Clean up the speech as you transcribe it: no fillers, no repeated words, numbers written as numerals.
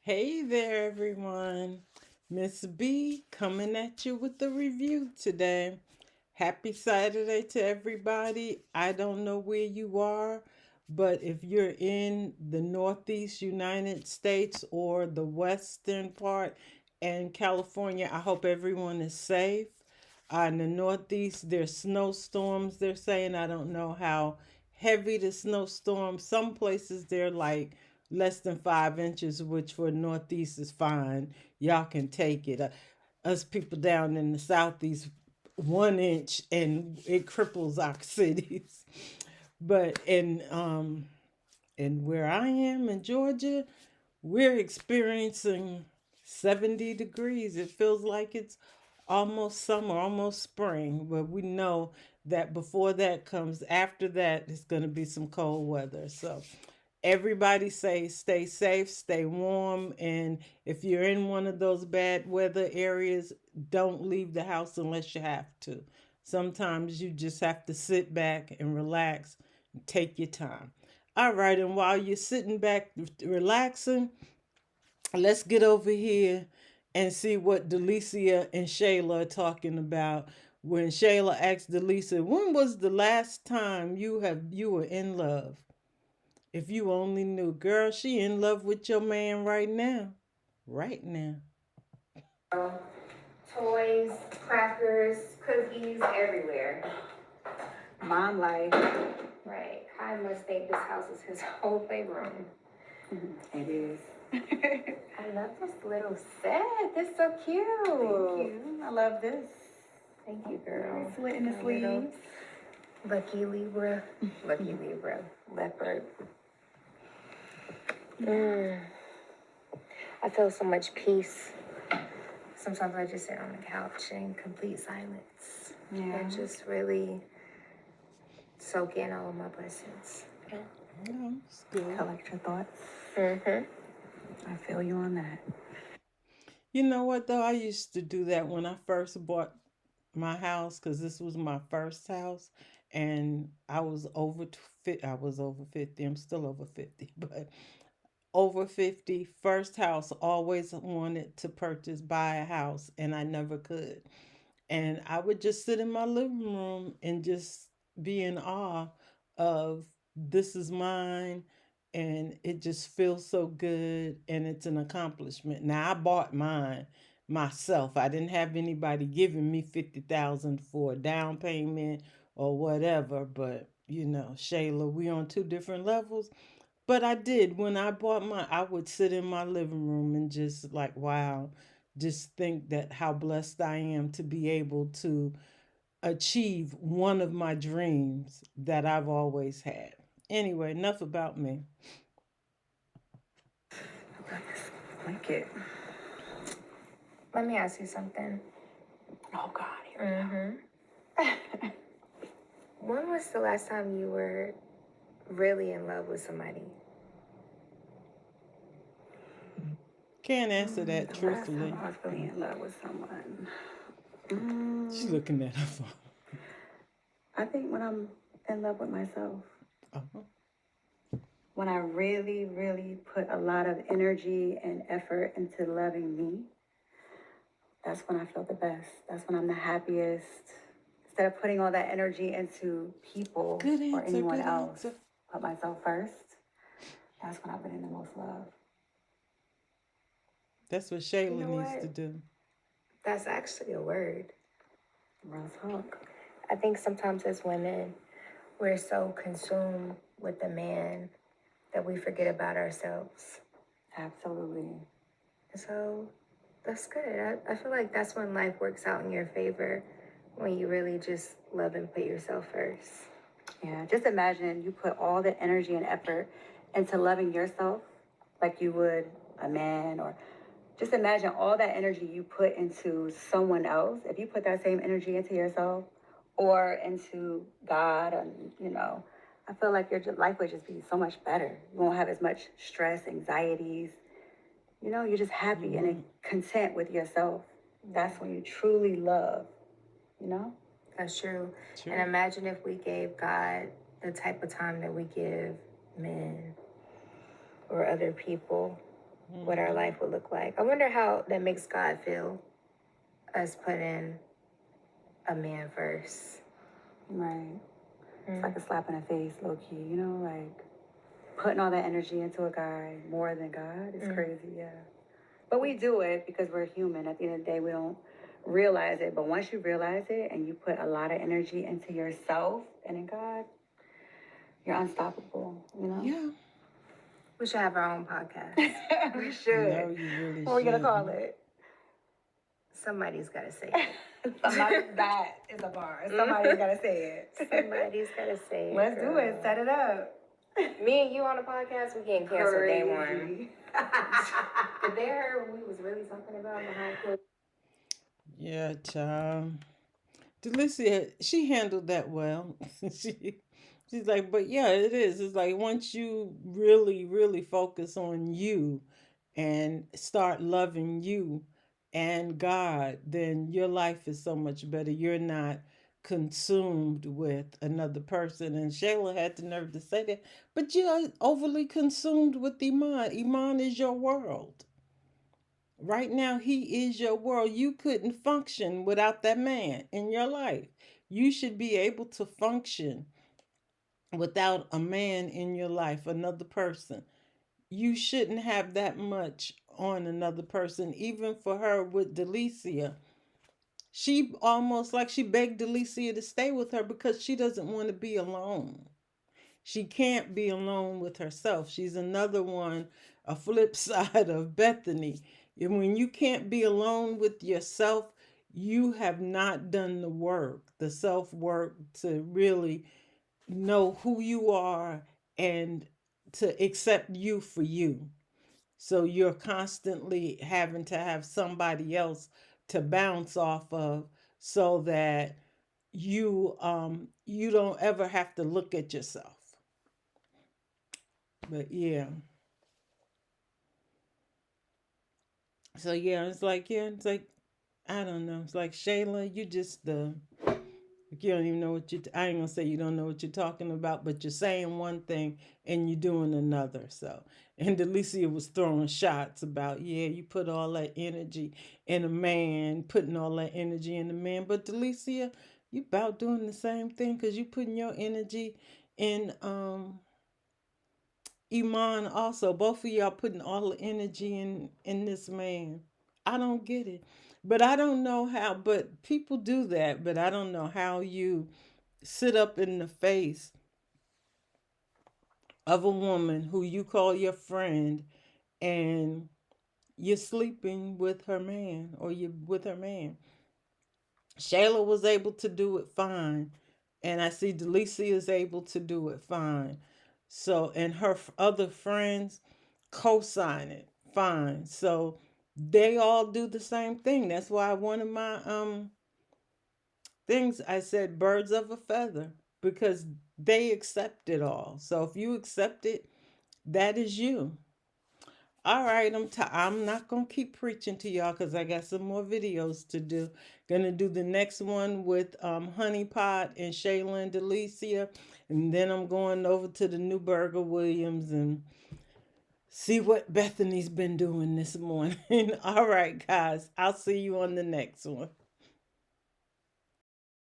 Hey there, everyone. Miss B coming at you with the review today. Happy Saturday to everybody. I don't know where you are, but if you're in the Northeast United States or the Western part and California, I hope everyone is safe. In the Northeast, there's snowstorms, they're saying. I don't know how heavy the snowstorms. Some places they're like less than 5 inches, which for Northeast is fine. Y'all can take it. Us people down in the Southeast, 1 inch and it cripples our cities. But in where I am in Georgia, we're experiencing 70 degrees. It feels like it's almost summer, almost spring, but we know that before that comes, after that, it's going to be some cold weather. So everybody say stay safe, stay warm, and if you're in one of those bad weather areas, don't leave the house unless you have to. Sometimes you just have to sit back and relax and take your time. All right, and while you're sitting back relaxing, let's get over here and see what Delicia and Shayla are talking about. When Shayla asked Delicia, when was the last time you were in love? If you only knew, girl, she in love with your man right now. Right now. Toys, crackers, cookies everywhere. Mom life. Right. I must think this house is his whole playroom. It is. I love this little set. It's so cute. Thank you. I love this. Thank you, girl. Slit in the My little sleeves. Lucky Libra. Lucky Libra. Leopard. Mm. I feel so much peace. Sometimes I just sit on the couch in complete silence. Yeah. And just really soak in all of my blessings. No, it's good. Collect your thoughts. Mm-hmm. I feel you on that. You know what though? I used to do that when I first bought my house because this was my first house, and I was over 50. I was over 50. I'm still over 50, but over 50, first house, always wanted to buy a house, and I never could. And I would just sit in my living room and just be in awe of this is mine, and it just feels so good, and it's an accomplishment. Now I bought mine myself. I didn't have anybody giving me 50,000 for a down payment or whatever, but Shayla, we on two different levels. But I did. When I bought mine, I would sit in my living room and just like, wow, just think that how blessed I am to be able to achieve one of my dreams that I've always had. Anyway, enough about me. I love this blanket. Let me ask you something. Oh God, here Mm-hmm. When was the last time you were really in love with somebody? Can't answer we go. that The last truthfully. time I was really in love with someone. She's looking at her phone. I think when I'm in love with myself. Uh-huh. When I really, really put a lot of energy and effort into loving me, that's when I feel the best. That's when I'm the happiest. Instead of putting all that energy into people Good or answer, anyone good else, answer. put myself first. That's when I've been in the most love. That's what You Shayla know needs to what? do. That's actually a word. Real talk. I think sometimes as women, we're so consumed with the man that we forget about ourselves. Absolutely. So that's good. I feel like that's when life works out in your favor, when you really just love and put yourself first. Yeah, just imagine you put all the energy and effort into loving yourself like you would a man, or just imagine all that energy you put into someone else. If you put that same energy into yourself or into God, and I feel like your life would just be so much better. You won't have as much stress, anxieties. You're just happy and content with yourself. That's when you truly love, you know? That's true. True. And imagine if we gave God the type of time that we give men or other people. what our Mhm. life would look like. I wonder how that makes God feel, us putting a man first. Right. It's like a slap in the face, low key, you know, like putting all that energy into a guy more than God is crazy, yeah. But we do it because we're human. At the end of the day, we don't realize it. But once you realize it and you put a lot of energy into yourself and in God, you're unstoppable, you know? Yeah. We should have our own podcast. We should. No, you really What are we going to call shouldn't. it? Somebody's got to say it. Somebody, that is a bar. Somebody's got to say it. Somebody's got to say it. Let's do it. Set it up. Me and you on a podcast, we getting canceled day one. Crazy. Did they heard what we was really talking about behind closed? Yeah, child. Delicia, she handled that well. she, she's like, but yeah, it is. It's like once you really, really focus on you and start loving you and God, then your life is so much better. You're not consumed with another person. And Shayla had the nerve to say that, but you're overly consumed with Iman. Iman is your world. Right now, he is your world. You couldn't function without that man in your life. You should be able to function without a man in your life, another person. You shouldn't have that much on another person, even for her with Delicia. She almost like she begged Delicia to stay with her because she doesn't want to be alone. She can't be alone with herself. She's another one, a flip side of Bethany. And when you can't be alone with yourself, you have not done the work, the self work to really know who you are and to accept you for you. So you're constantly having to have somebody else to bounce off of so that you don't ever have to look at yourself. But yeah. So yeah, it's like I don't know. It's like Shayla, you just you don't even know what I ain't gonna say you don't know what you're talking about, but you're saying one thing and you're doing another. So and Delicia was throwing shots about, yeah, you put all that energy in a man, putting all that energy in a man. But Delicia, you about doing the same thing because you putting your energy in Iman also. Both of y'all putting all the energy in this man. I don't get it. But I don't know how, but people do that, but I don't know how you sit up in the face of a woman who you call your friend and you're sleeping with her man or you're with her man. Shayla was able to do it fine. And I see Delicia is able to do it fine. So, and her other friends co sign it fine. So they all do the same thing. That's why one of my things I said birds of a feather because they accept it all. So if you accept it, that is you. All right, I'm not gonna keep preaching to y'all because I got some more videos to do. Gonna do the next one with Honey Pot and Shayla and Delicia, and then I'm going over to the Newberger Williams and see what Bethany's been doing this morning. All right, guys, I'll see you on the next one.